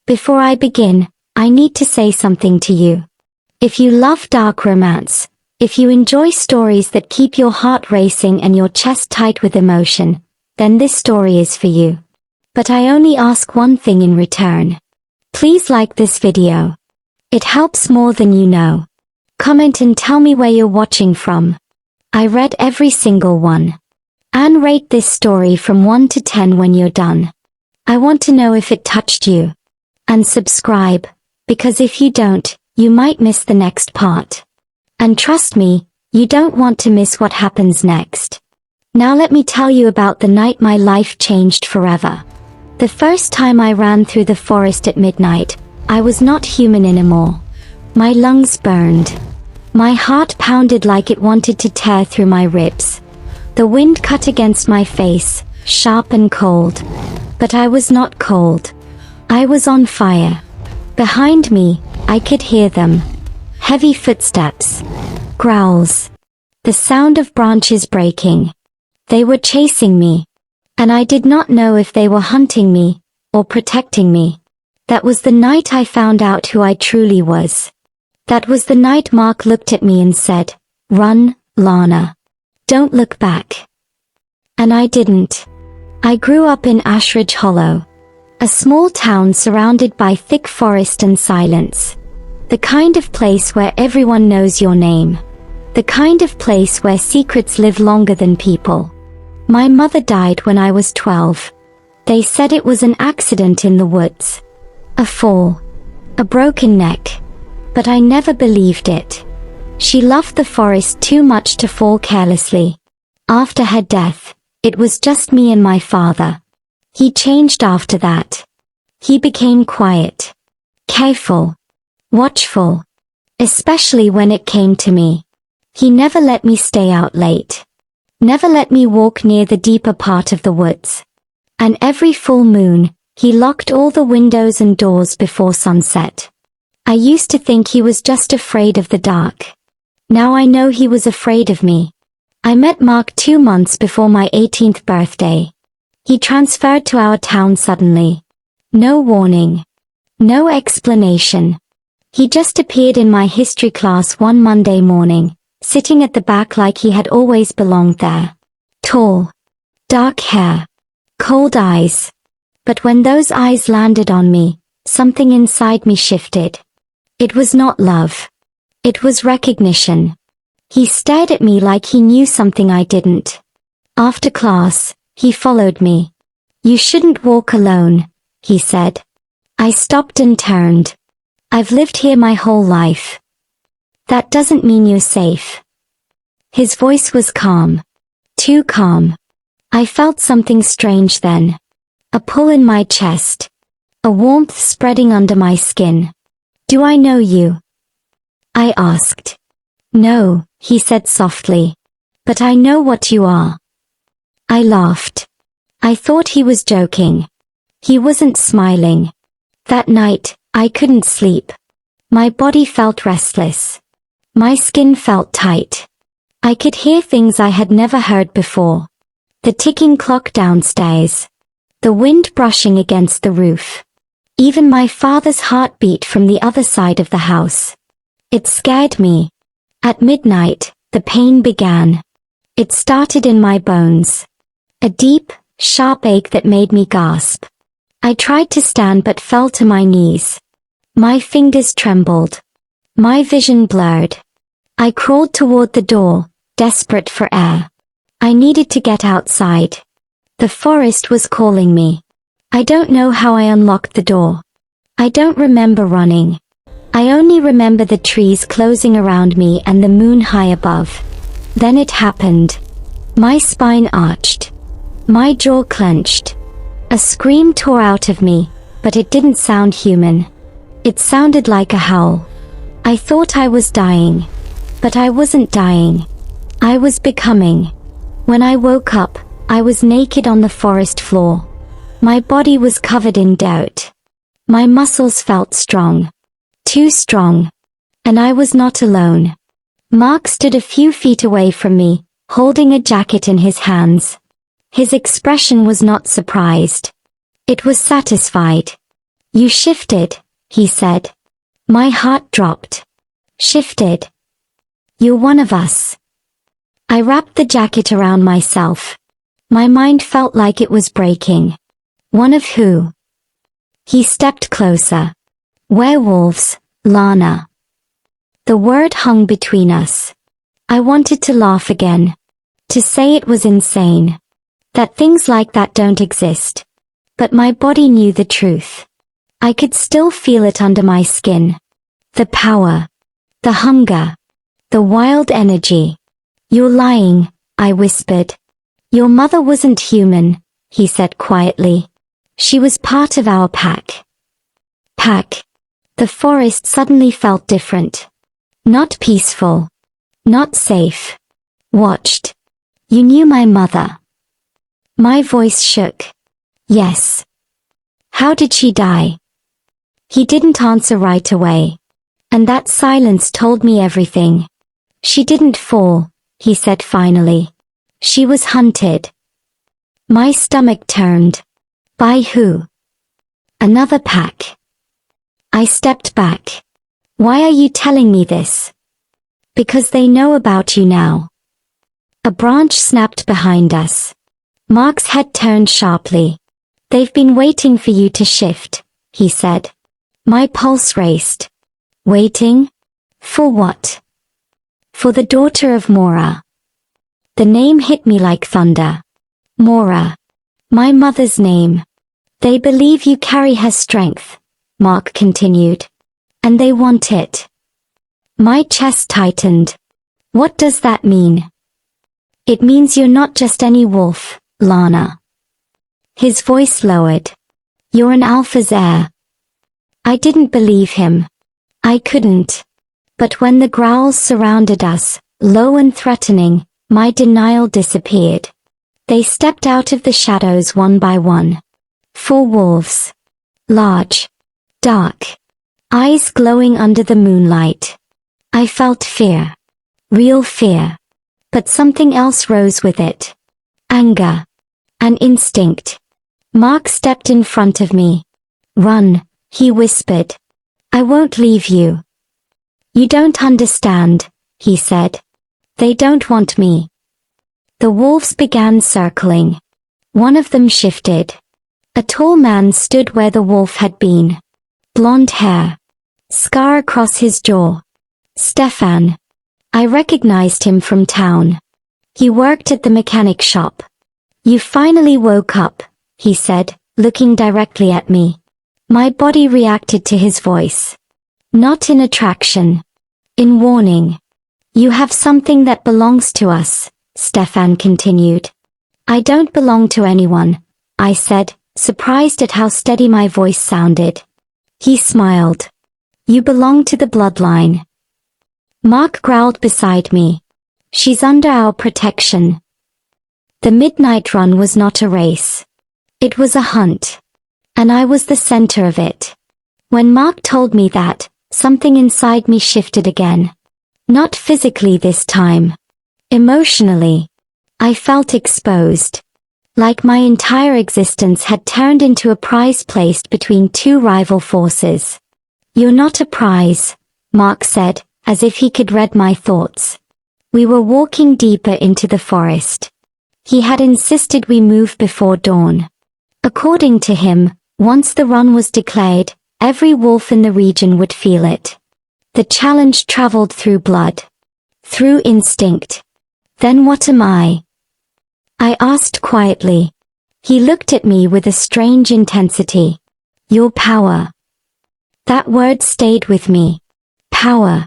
Before I begin, I need to say something to you. If you love dark romance, if you enjoy stories that keep your heart racing and your chest tight with emotion, then this story is for you. But I only ask one thing in return. Please like this video. It helps more than you know. Comment and tell me where you're watching from. I read every single one. And rate this story from 1 to 10 when you're done. I want to know if it touched you. And subscribe, because if you don't, you might miss the next part. And trust me, you don't want to miss what happens next. Now let me tell you about the night my life changed forever. The first time I ran through the forest at midnight, I was not human anymore. My lungs burned. My heart pounded like it wanted to tear through my ribs. The wind cut against my face, sharp and cold. But I was not cold. I was on fire. Behind me, I could hear them. Heavy footsteps. Growls. The sound of branches breaking. They were chasing me. And I did not know if they were hunting me, or protecting me. That was the night I found out who I truly was. That was the night Mark looked at me and said, "Run, Lana. Don't look back." And I didn't. I grew up in Ashridge Hollow. A small town surrounded by thick forest and silence. The kind of place where everyone knows your name. The kind of place where secrets live longer than people. My mother died when I was 12. They said it was an accident in the woods. A fall. A broken neck. But I never believed it. She loved the forest too much to fall carelessly. After her death, it was just me and my father. He changed after that. He became quiet. Careful. Watchful. Especially when it came to me. He never let me stay out late. Never let me walk near the deeper part of the woods. And every full moon, he locked all the windows and doors before sunset. I used to think he was just afraid of the dark. Now I know he was afraid of me. I met Mark 2 months before my 18th birthday. He transferred to our town suddenly. No warning. No explanation. He just appeared in my history class one Monday morning, sitting at the back like he had always belonged there. Tall. Dark hair. Cold eyes. But when those eyes landed on me, something inside me shifted. It was not love. It was recognition. He stared at me like he knew something I didn't. After class, he followed me. "You shouldn't walk alone," he said. I stopped and turned. "I've lived here my whole life. That doesn't mean you're safe." His voice was calm. Too calm. I felt something strange then. A pull in my chest. A warmth spreading under my skin. "Do I know you?" I asked. "No," he said softly. "But I know what you are." I laughed. I thought he was joking. He wasn't smiling. That night, I couldn't sleep. My body felt restless. My skin felt tight. I could hear things I had never heard before. The ticking clock downstairs. The wind brushing against the roof. Even my father's heartbeat from the other side of the house. It scared me. At midnight, the pain began. It started in my bones. A deep, sharp ache that made me gasp. I tried to stand but fell to my knees. My fingers trembled. My vision blurred. I crawled toward the door, desperate for air. I needed to get outside. The forest was calling me. I don't know how I unlocked the door. I don't remember running. I only remember the trees closing around me and the moon high above. Then it happened. My spine arched. My jaw clenched. A scream tore out of me, but it didn't sound human. It sounded like a howl. I thought I was dying. But I wasn't dying. I was becoming. When I woke up, I was naked on the forest floor. My body was covered in dirt. My muscles felt strong. Too strong. And I was not alone. Mark stood a few feet away from me, holding a jacket in his hands. His expression was not surprised. It was satisfied. You shifted, he said. My heart dropped. Shifted. You're one of us. I wrapped the jacket around myself. My mind felt like it was breaking. One of who? He stepped closer. Werewolves, Lana. The word hung between us. I wanted to laugh again. To say it was insane. That things like that don't exist. But my body knew the truth. I could still feel it under my skin. The power. The hunger. The wild energy. You're lying, I whispered. Your mother wasn't human, he said quietly. She was part of our pack. Pack. The forest suddenly felt different. Not peaceful. Not safe. Watched. You knew my mother. My voice shook. Yes. How did she die? He didn't answer right away. And that silence told me everything. She didn't fall, he said finally. She was hunted. My stomach turned. By who? Another pack. I stepped back. Why are you telling me this? Because they know about you now. A branch snapped behind us. Mark's head turned sharply. They've been waiting for you to shift, he said. My pulse raced. Waiting? For what? For the daughter of Mora. The name hit me like thunder. Mora. My mother's name. They believe you carry her strength, Mark continued. And they want it. My chest tightened. What does that mean? It means you're not just any wolf, Lana. His voice lowered. You're an alpha's heir. I didn't believe him. I couldn't. But when the growls surrounded us, low and threatening, my denial disappeared. They stepped out of the shadows one by one. 4 wolves. Large. Dark. Eyes glowing under the moonlight. I felt fear. Real fear. But something else rose with it. Anger. An instinct. Mark stepped in front of me. Run, he whispered. I won't leave you. You don't understand, he said. They don't want me. The wolves began circling. One of them shifted. A tall man stood where the wolf had been. Blonde hair. Scar across his jaw. Stefan. I recognized him from town. He worked at the mechanic shop. You finally woke up, he said, looking directly at me. My body reacted to his voice. Not in attraction. In warning. You have something that belongs to us, Stefan continued. I don't belong to anyone, I said, surprised at how steady my voice sounded. He smiled. You belong to the bloodline. Mark growled beside me. She's under our protection. The midnight run was not a race. It was a hunt. And I was the center of it. When Mark told me that, something inside me shifted again. Not physically this time. Emotionally. I felt exposed. Like my entire existence had turned into a prize placed between 2 rival forces. You're not a prize, Mark said, as if he could read my thoughts. We were walking deeper into the forest. He had insisted we move before dawn. According to him, once the run was declared, every wolf in the region would feel it. The challenge traveled through blood. Through instinct. Then what am I? I asked quietly. He looked at me with a strange intensity. Your power. That word stayed with me. Power.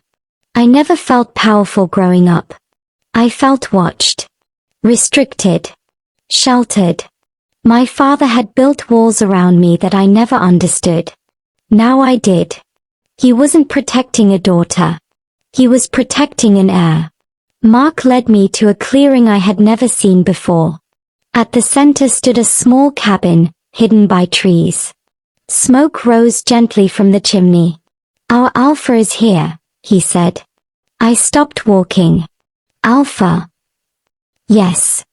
I never felt powerful growing up. I felt watched. Restricted. Sheltered. My father had built walls around me that I never understood. Now I did. He wasn't protecting a daughter. He was protecting an heir. Mark led me to a clearing I had never seen before. At the center stood a small cabin, hidden by trees. Smoke rose gently from the chimney. Our alpha is here, he said. I stopped walking. Alpha? Yes.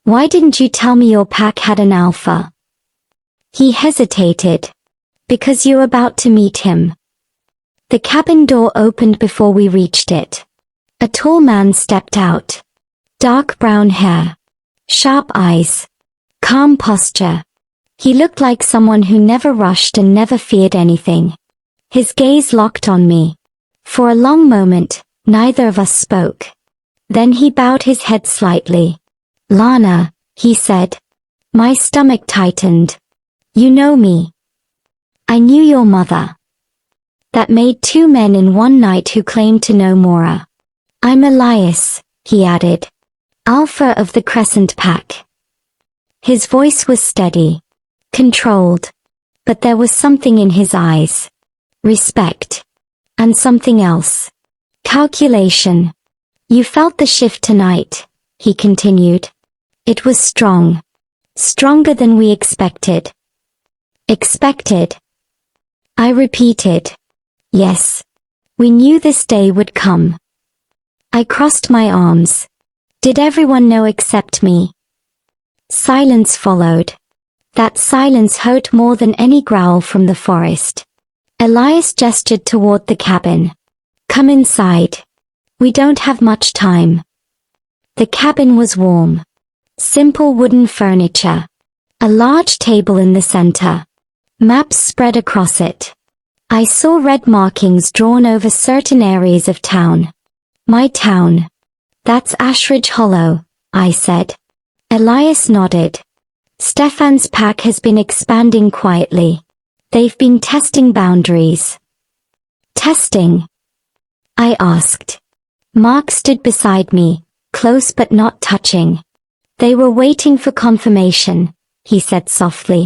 Why didn't you tell me your pack had an alpha? He hesitated. Because you're about to meet him. The cabin door opened before we reached it. A tall man stepped out. Dark brown hair. Sharp eyes. Calm posture. He looked like someone who never rushed and never feared anything. His gaze locked on me. For a long moment, neither of us spoke. Then he bowed his head slightly. "Lana," he said. My stomach tightened. "You know me. I knew your mother." That made two men in one night who claimed to know Mora. "I'm Elias," he added. "Alpha of the Crescent Pack." His voice was steady. Controlled. But there was something in his eyes. Respect. And something else. Calculation. "You felt the shift tonight," he continued. "It was strong. Stronger than we expected." "Expected?" I repeated. "Yes. We knew this day would come." I crossed my arms. Did everyone know except me? Silence followed. That silence hurt more than any growl from the forest. Elias gestured toward the cabin. "Come inside. We don't have much time." The cabin was warm. Simple wooden furniture. A large table in the center. Maps spread across it. I saw red markings drawn over certain areas of town. "My town. That's Ashridge Hollow," I said. Elias nodded. "Stefan's pack has been expanding quietly. They've been testing boundaries." "Testing?" I asked. Mark stood beside me, close but not touching. "They were waiting for confirmation," he said softly.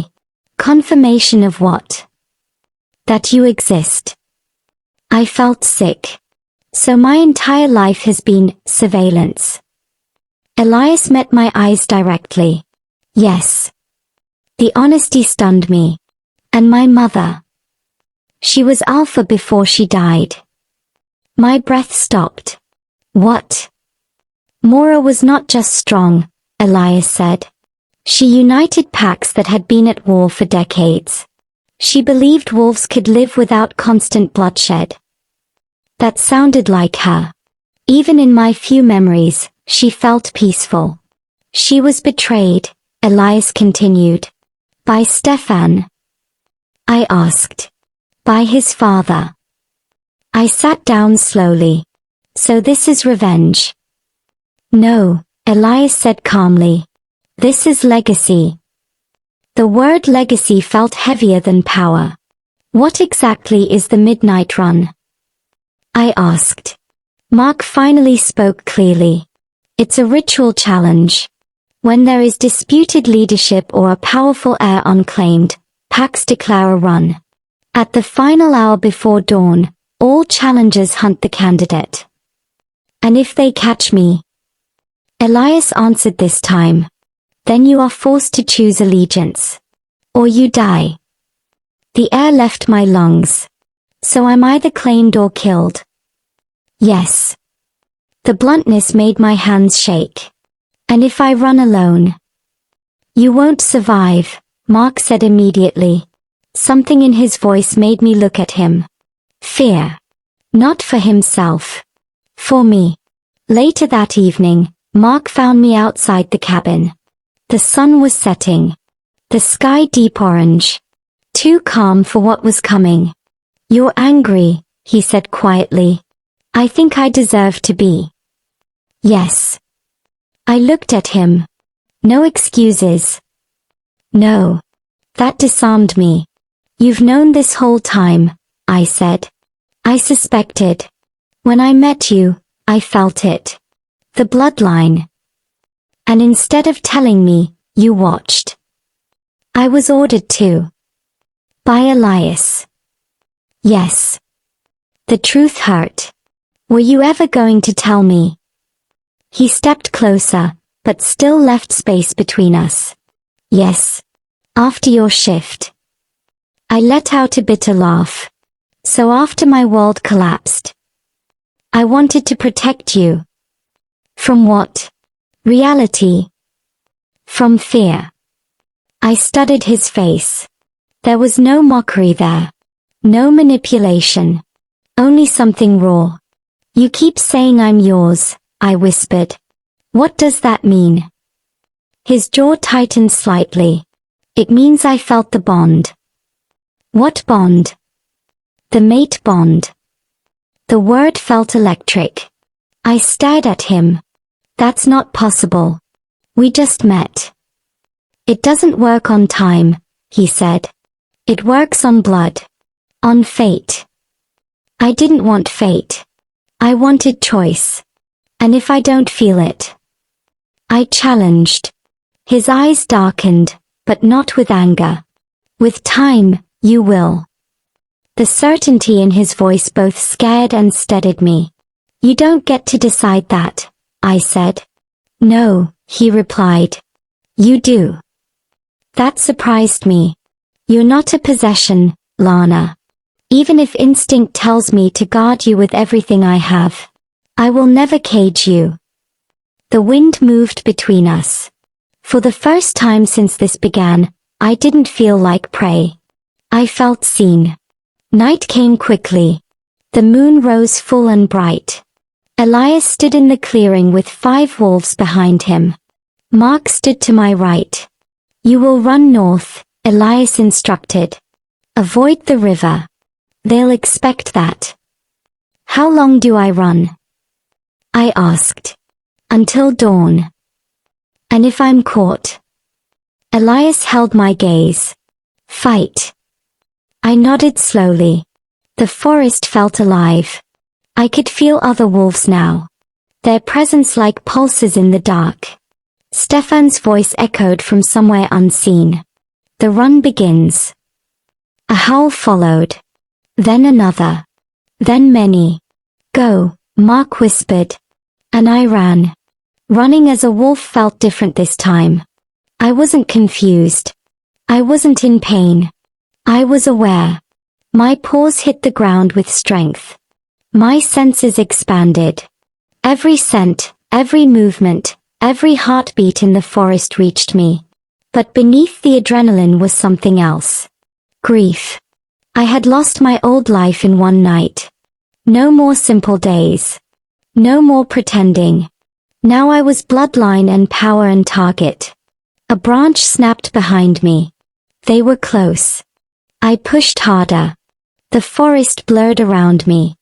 "Confirmation of what?" "That you exist." I felt sick. So my entire life has been surveillance. Elias met my eyes directly. "Yes." The honesty stunned me. "And my mother. She was Alpha before she died." My breath stopped. "What?" "Mora was not just strong," Elias said. "She united packs that had been at war for decades. She believed wolves could live without constant bloodshed." That sounded like her. Even in my few memories, she felt peaceful. "She was betrayed," Elias continued. "By Stefan?" I asked. "By his father." I sat down slowly. "So this is revenge?" "No," Elias said calmly. "This is legacy." The word legacy felt heavier than power. "What exactly is the Midnight Run?" I asked. Mark finally spoke clearly. "It's a ritual challenge. When there is disputed leadership or a powerful heir unclaimed, packs declare a run. At the final hour before dawn, all challengers hunt the candidate. And if they catch me," Elias answered this time, "then you are forced to choose allegiance. Or you die." The air left my lungs. "So I'm either claimed or killed." "Yes." The bluntness made my hands shake. "And if I run alone?" "You won't survive," Mark said immediately. Something in his voice made me look at him. Fear. Not for himself. For me. Later that evening, Mark found me outside the cabin. The sun was setting. The sky deep orange. Too calm for what was coming. "You're angry," he said quietly. "I think I deserve to be." "Yes." I looked at him. "No excuses." "No." That disarmed me. "You've known this whole time," I said. "I suspected. When I met you, I felt it. The bloodline. And instead of telling me, you watched." "I was ordered to." "By Elias." "Yes." The truth hurt. "Were you ever going to tell me?" He stepped closer, but still left space between us. "Yes. After your shift." I let out a bitter laugh. "So after my world collapsed." "I wanted to protect you." "From what?" "Reality." "From fear." I studied his face. There was no mockery there. No manipulation. Only something raw. You keep saying I'm yours, I whispered. What does that mean? His jaw tightened slightly. It means I felt the bond. What bond? The mate bond. The word felt electric. I stared at him. That's not possible. We just met. It doesn't work on time, he said. It works on blood. On fate. I didn't want fate. I wanted choice. And if I don't feel it? I challenged. His eyes darkened, but not with anger. With time, you will. The certainty in his voice both scared and steadied me. You don't get to decide that, I said. No, he replied. You do. That surprised me. You're not a possession, Lana. Even if instinct tells me to guard you with everything I have, I will never cage you. The wind moved between us. For the first time since this began, I didn't feel like prey. I felt seen. Night came quickly. The moon rose full and bright. Elias stood in the clearing with 5 wolves behind him. Mark stood to my right. You will run north, Elias instructed. Avoid the river. They'll expect that. How long do I run? I asked. Until dawn. And if I'm caught? Elias held my gaze. Fight. I nodded slowly. The forest felt alive. I could feel other wolves now. Their presence like pulses in the dark. Stefan's voice echoed from somewhere unseen. The run begins. A howl followed. Then another. Then many. Go, Mark whispered. And I ran. Running as a wolf felt different this time. I wasn't confused. I wasn't in pain. I was aware. My paws hit the ground with strength. My senses expanded. Every scent, every movement, every heartbeat in the forest reached me. But beneath the adrenaline was something else. Grief. I had lost my old life in one night. No more simple days. No more pretending. Now I was bloodline and power and target. A branch snapped behind me. They were close. I pushed harder. The forest blurred around me.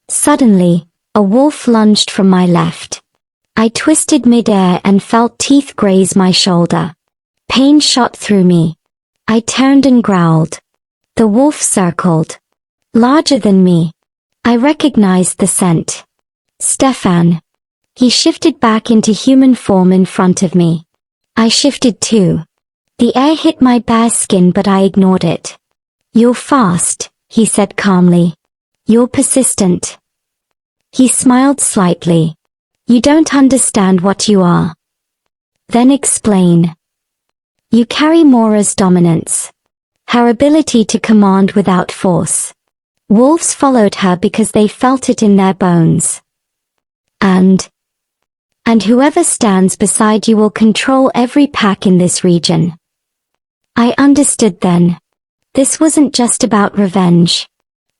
Suddenly, a wolf lunged from my left. I twisted midair and felt teeth graze my shoulder. Pain shot through me. I turned and growled. The wolf circled. Larger than me. I recognized the scent. Stefan. He shifted back into human form in front of me. I shifted too. The air hit my bare skin but I ignored it. You're fast, he said calmly. You're persistent. He smiled slightly. You don't understand what you are. Then explain. You carry Mora's dominance. Her ability to command without force. Wolves followed her because they felt it in their bones. And whoever stands beside you will control every pack in this region. I understood then. This wasn't just about revenge.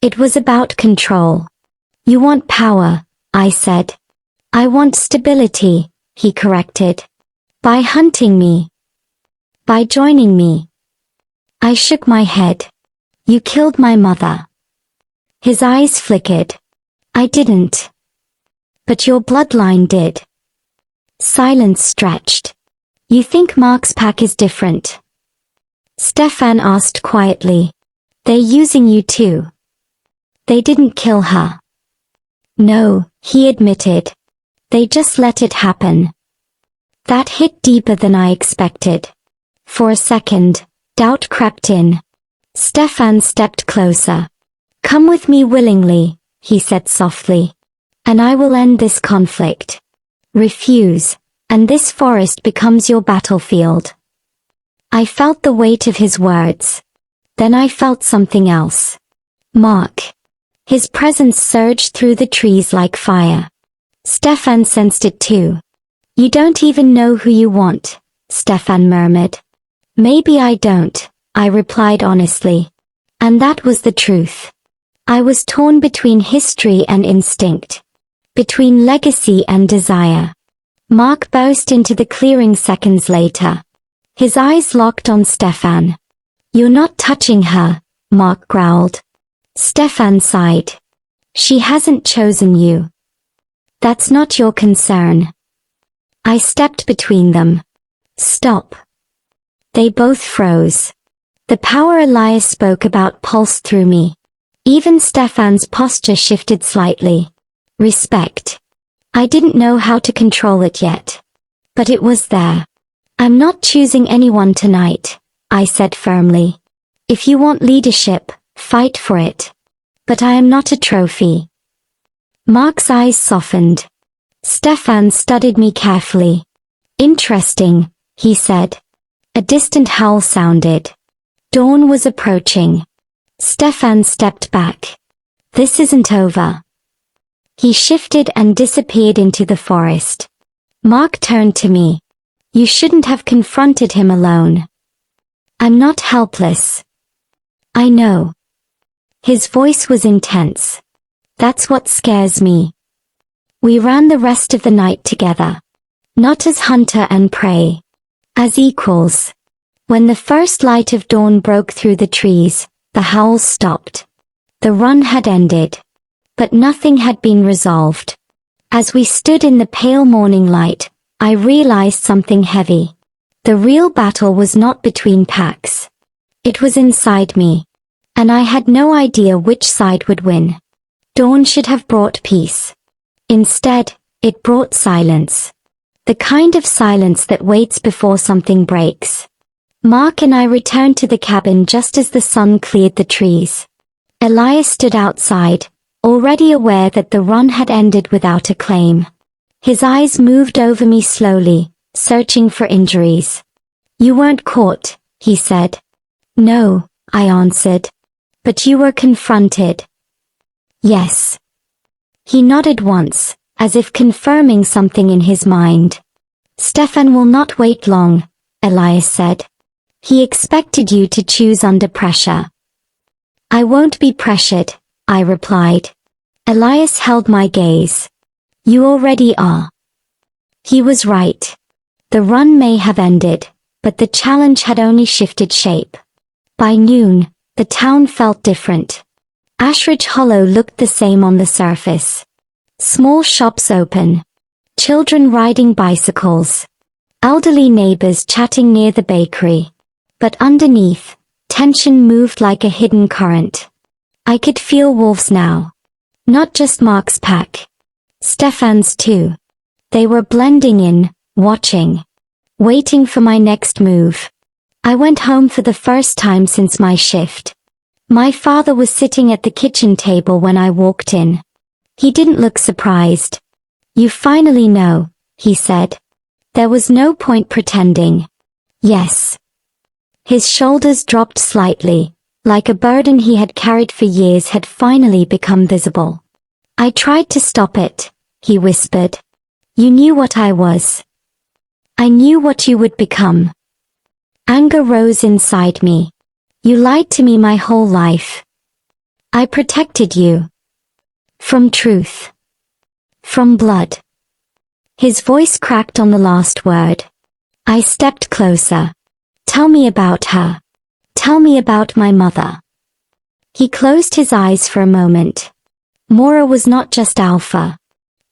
It was about control. You want power, I said. I want stability, he corrected. By hunting me. By joining me. I shook my head. You killed my mother. His eyes flickered. I didn't. But your bloodline did. Silence stretched. You think Mark's pack is different? Stefan asked quietly. They're using you too. They didn't kill her. No, he admitted. They just let it happen. That hit deeper than I expected. For a second, doubt crept in. Stefan stepped closer. Come with me willingly, he said softly. And I will end this conflict. Refuse, and this forest becomes your battlefield. I felt the weight of his words. Then I felt something else. Mark. His presence surged through the trees like fire. Stefan sensed it too. You don't even know who you want, Stefan murmured. Maybe I don't, I replied honestly. And that was the truth. I was torn between history and instinct. Between legacy and desire. Mark burst into the clearing seconds later. His eyes locked on Stefan. "You're not touching her," Mark growled. Stefan sighed. "She hasn't chosen you. That's not your concern." I stepped between them. "Stop." They both froze. The power Elias spoke about pulsed through me. Even Stefan's posture shifted slightly. Respect. I didn't know how to control it yet. But it was there. "I'm not choosing anyone tonight," I said firmly. "If you want leadership, fight for it. But I am not a trophy." Mark's eyes softened. Stefan studied me carefully. "Interesting," he said. A distant howl sounded. Dawn was approaching. Stefan stepped back. "This isn't over." He shifted and disappeared into the forest. Mark turned to me. "You shouldn't have confronted him alone." "I'm not helpless." "I know." His voice was intense. "That's what scares me." We ran the rest of the night together. Not as hunter and prey. As equals. When the first light of dawn broke through the trees, the howls stopped. The run had ended. But nothing had been resolved. As we stood in the pale morning light, I realized something heavy. The real battle was not between packs. It was inside me. And I had no idea which side would win. Dawn should have brought peace. Instead, it brought silence. The kind of silence that waits before something breaks. Mark and I returned to the cabin just as the sun cleared the trees. Elias stood outside, already aware that the run had ended without a claim. His eyes moved over me slowly, searching for injuries. "You weren't caught," he said. "No," I answered. "But you were confronted." "Yes." He nodded once, as if confirming something in his mind. "Stefan will not wait long," Elias said. "He expected you to choose under pressure." "I won't be pressured," I replied. Elias held my gaze. "You already are." He was right. The run may have ended, but the challenge had only shifted shape. By noon, the town felt different. Ashridge Hollow looked the same on the surface. Small shops open. Children riding bicycles. Elderly neighbors chatting near the bakery. But underneath, tension moved like a hidden current. I could feel wolves now. Not just Mark's pack. Stefan's too. They were blending in, watching. Waiting for my next move. I went home for the first time since my shift. My father was sitting at the kitchen table when I walked in. He didn't look surprised. "You finally know," he said. There was no point pretending. "Yes." His shoulders dropped slightly, like a burden he had carried for years had finally become visible. "I tried to stop it," he whispered. "You knew what I was. I knew what you would become." Anger rose inside me. "You lied to me my whole life. I protected you. From truth. From blood." His voice cracked on the last word. I stepped closer. "Tell me about her. Tell me about my mother." He closed his eyes for a moment. Mora was not just alpha.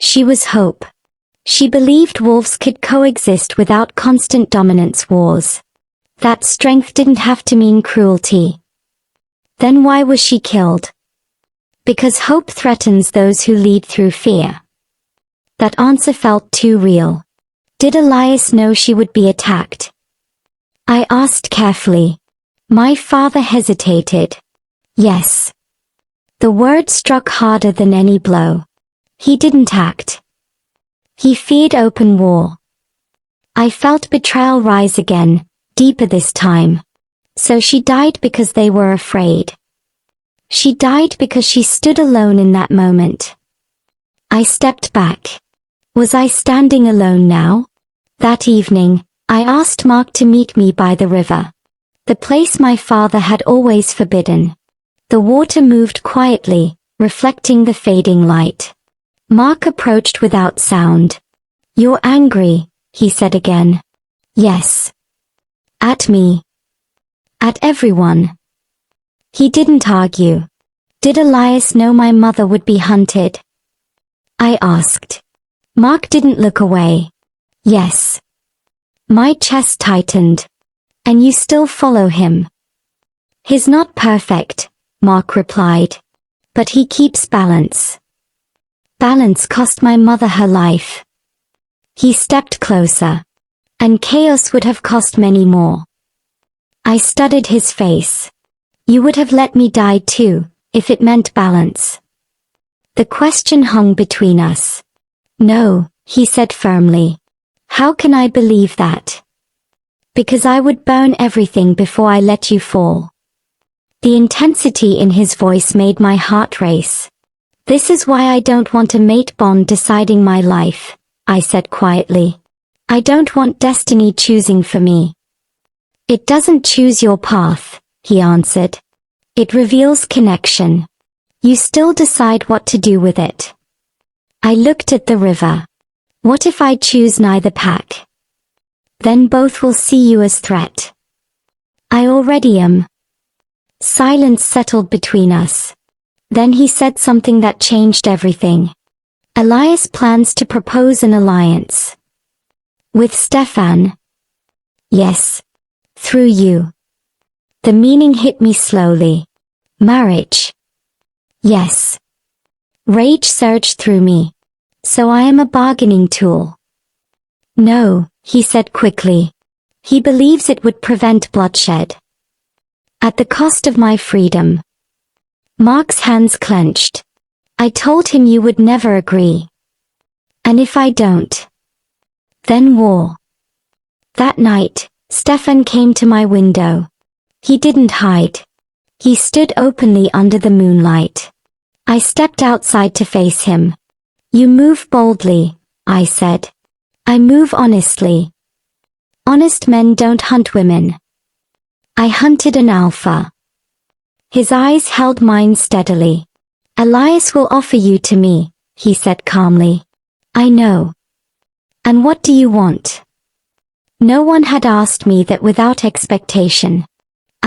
She was hope. She believed wolves could coexist without constant dominance wars. That strength didn't have to mean cruelty. Then why was she killed? Because hope threatens those who lead through fear. That answer felt too real. Did Elias know she would be attacked? I asked carefully. My father hesitated. Yes. The word struck harder than any blow. He didn't act. He feared open war. I felt betrayal rise again, deeper this time. So she died because they were afraid. She died because she stood alone in that moment. I stepped back. Was I standing alone now? That evening, I asked Mark to meet me by the river. the place my father had always forbidden. The water moved quietly, reflecting the fading light. Mark approached without sound. "You're angry," he said again. "Yes. At me. At everyone." He didn't argue. "Did Elias know my mother would be hunted?" I asked. Mark didn't look away. "Yes." My chest tightened. "And you still follow him?" "He's not perfect," Mark replied. "But he keeps balance. Balance cost my mother her life." He stepped closer. "And chaos would have cost many more." I studied his face. "You would have let me die too, if it meant balance." The question hung between us. "No," he said firmly. "How can I believe that?" "Because I would burn everything before I let you fall." The intensity in his voice made my heart race. "This is why I don't want a mate bond deciding my life," I said quietly. "I don't want destiny choosing for me." "It doesn't choose your path," he answered. "It reveals connection. You still decide what to do with it." I looked at the river. "What if I choose neither pack?" "Then both will see you as threat." "I already am." Silence settled between us. Then he said something that changed everything. "Elias plans to propose an alliance." "With Stefan?" "Yes. Through you." The meaning hit me slowly. "Marriage?" "Yes." Rage surged through me. "So I am a bargaining tool?" "No," he said quickly. "He believes it would prevent bloodshed." "At the cost of my freedom." Mark's hands clenched. "I told him you would never agree." "And if I don't?" "Then war." That night, Stefan came to my window. He didn't hide. He stood openly under the moonlight. I stepped outside to face him. "You move boldly," I said. "I move honestly. Honest men don't hunt women." "I hunted an alpha." His eyes held mine steadily. "Elias will offer you to me," he said calmly. "I know." "And what do you want?" No one had asked me that without expectation.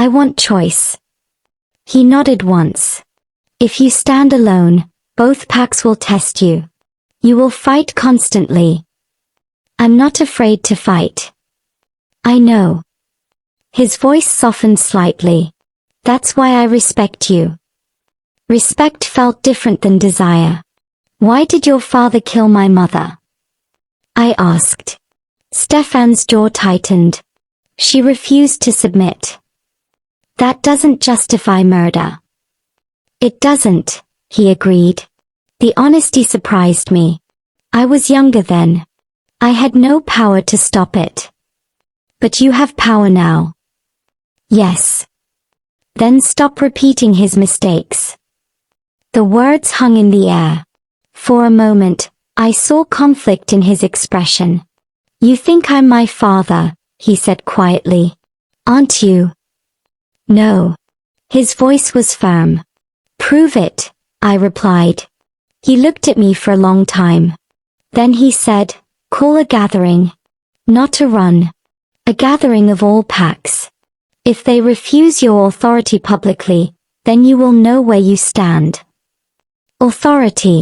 "I want choice." He nodded once. "If you stand alone, both packs will test you. You will fight constantly." "I'm not afraid to fight." "I know." His voice softened slightly. "That's why I respect you." Respect felt different than desire. "Why did your father kill my mother?" I asked. Stefan's jaw tightened. "She refused to submit." "That doesn't justify murder." "It doesn't," he agreed. The honesty surprised me. I was younger then. I had no power to stop it. "But you have power now." "Yes." "Then stop repeating his mistakes." The words hung in the air. For a moment, I saw conflict in his expression. "You think I'm my father," he said quietly. "Aren't you?" "No." His voice was firm. "Prove it," I replied. He looked at me for a long time. Then he said, "Call a gathering." "Not a run. A gathering of all packs. If they refuse your authority publicly, then you will know where you stand." Authority.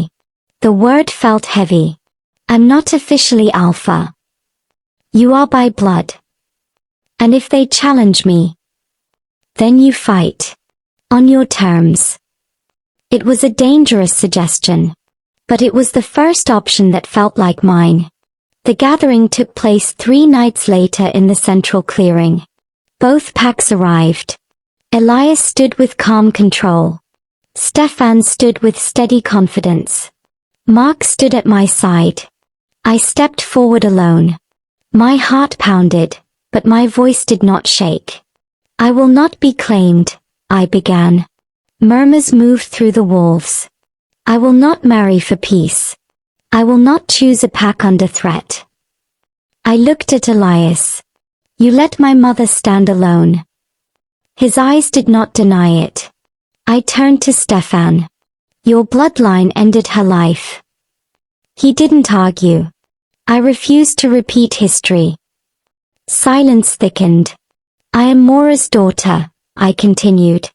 The word felt heavy. "I'm not officially alpha." "You are by blood." "And if they challenge me?" "Then you fight. On your terms." It was a dangerous suggestion. But it was the first option that felt like mine. The gathering took place 3 nights later in the central clearing. Both packs arrived. Elias stood with calm control. Stefan stood with steady confidence. Mark stood at my side. I stepped forward alone. My heart pounded, but my voice did not shake. "I will not be claimed," I began. Murmurs moved through the walls. "I will not marry for peace. I will not choose a pack under threat." I looked at Elias. "You let my mother stand alone." His eyes did not deny it. I turned to Stefan. Your bloodline ended her life. He didn't argue. I refused to repeat history. Silence thickened. I am Mora's daughter, I continued.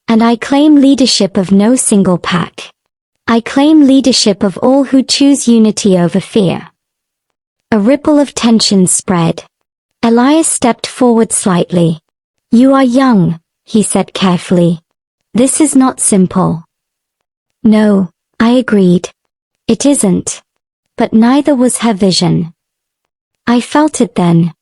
And I claim leadership of no single pack. I claim leadership of all who choose unity over fear. A ripple of tension spread. Elias stepped forward slightly. You are young, he said carefully. This is not simple. No, I agreed. It isn't. But neither was her vision. I felt it then.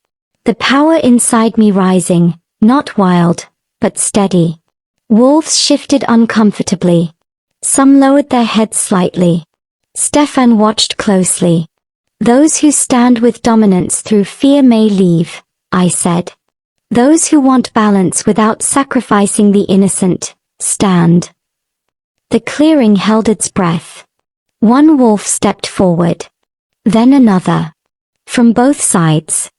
The power inside me rising, not wild, but steady. Wolves shifted uncomfortably. Some lowered their heads slightly. Stefan watched closely. Those who stand with dominance through fear may leave, I said. Those who want balance without sacrificing the innocent, stand. The clearing held its breath. One wolf stepped forward. Then another. From both sides.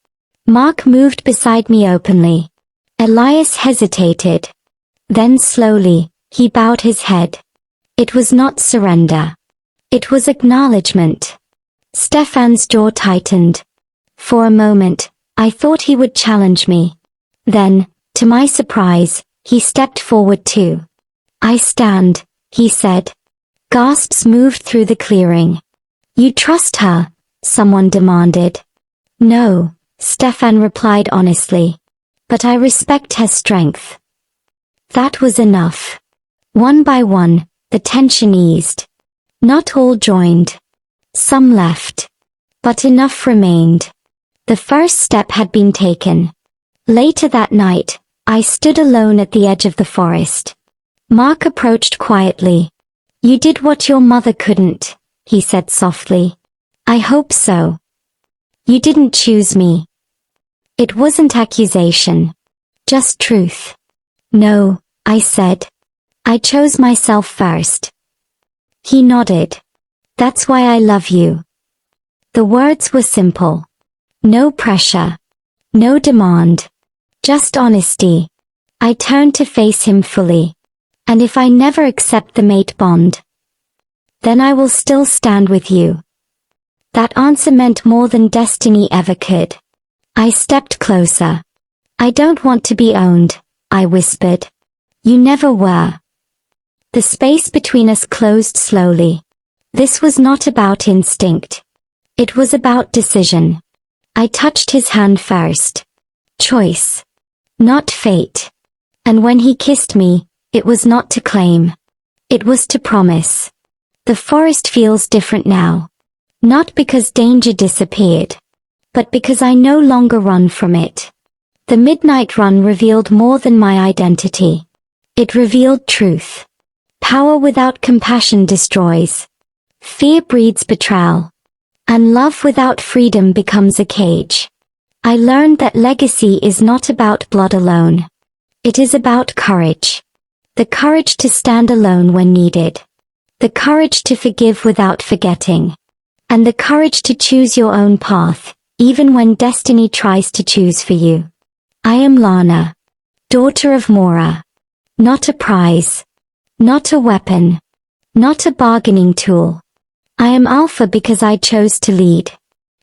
Mark moved beside me openly. Elias hesitated. Then slowly, he bowed his head. It was not surrender. It was acknowledgement. Stefan's jaw tightened. For a moment, I thought he would challenge me. Then, to my surprise, he stepped forward too. I stand, he said. Gasps moved through the clearing. You trust her? Someone demanded. No, Stefan replied honestly. But I respect her strength. That was enough. One by one, the tension eased. Not all joined. Some left. But enough remained. The first step had been taken. Later that night, I stood alone at the edge of the forest. Mark approached quietly. You did what your mother couldn't, he said softly. I hope so. You didn't choose me. It wasn't accusation. Just truth. No, I said. I chose myself first. He nodded. That's why I love you. The words were simple. No pressure. No demand. Just honesty. I turned to face him fully. And if I never accept the mate bond, then I will still stand with you. That answer meant more than destiny ever could. I stepped closer. I don't want to be owned, I whispered. You never were. The space between us closed slowly. This was not about instinct. It was about decision. I touched his hand first. Choice. Not fate. And when he kissed me, it was not to claim. It was to promise. The forest feels different now. Not because danger disappeared, but because I no longer run from it. The midnight run revealed more than my identity. It revealed truth. Power without compassion destroys. Fear breeds betrayal. And love without freedom becomes a cage. I learned that legacy is not about blood alone. It is about courage. The courage to stand alone when needed. The courage to forgive without forgetting. And the courage to choose your own path, even when destiny tries to choose for you. I am Lana, daughter of Mora. Not a prize. Not a weapon. Not a bargaining tool. I am Alpha because I chose to lead.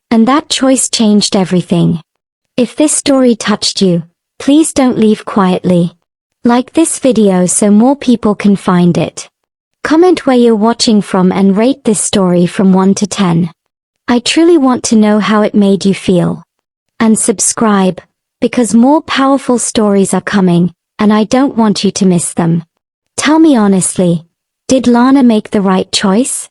And that choice changed everything. If this story touched you, please don't leave quietly. Like this video so more people can find it. Comment where you're watching from and rate this story from 1 to 10. I truly want to know how it made you feel. And subscribe, because more powerful stories are coming, and I don't want you to miss them. Tell me honestly, did Lana make the right choice?